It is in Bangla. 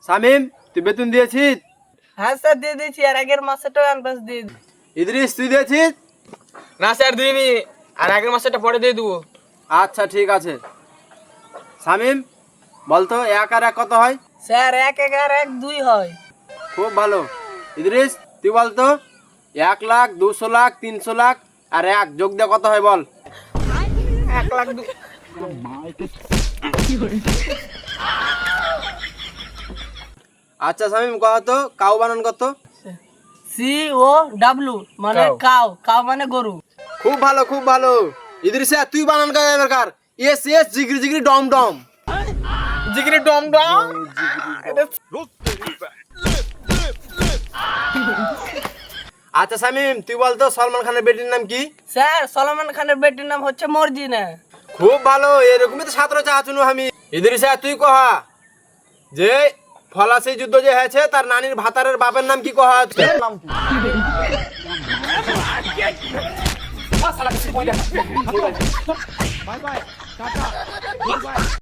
শামিম, তুই বেতন দিয়েছিস? হ্যাঁ স্যার দিয়ে দিয়েছি, আর আগের মাসেটাও অ্যাডভান্স দিয়ে দিই। ইদ্রিস, তুই দিয়েছিস? না স্যার দিইনি, আর আগের মাসেরটা পরে দিয়ে দেবো। আচ্ছা ঠিক আছে। শামিম, বলতো 1 আর 1 কত হয়? স্যার 1 1 আর 1 2 হয়। খুব ভালো। ইদ্রিস, তুই বলতো 1 লাখ, 200 লাখ, 300 লাখ আর 1 যোগ দিয়ে কত হয় বল? 1 লাখ আচ্ছা শামিম, কত কাউ বানান কত? COW মানে কাউ, কাউ মানে গরু। খুব ভালো, খুব ভালো। ইদ্রিসা, তুই বানান কত দরকার? এস এস জিগরি জিগরি ডম ডম। জিগরি ডম ডম। আচ্ছা শামিম, তুই বলতো সলমান খানের বেটির নাম কি? স্যার সলমান খানের বেটির নাম হচ্ছে মর্জিনা। খুব ভালো, এরকমই তো ছাত্র চাচুনু আমি। ইদ্রিসা, তুই কহা যে ফলাসি যুদ্ধ যে হয়েছে তার নানির ভাতারের বাপের নাম কি কহা হচ্ছে?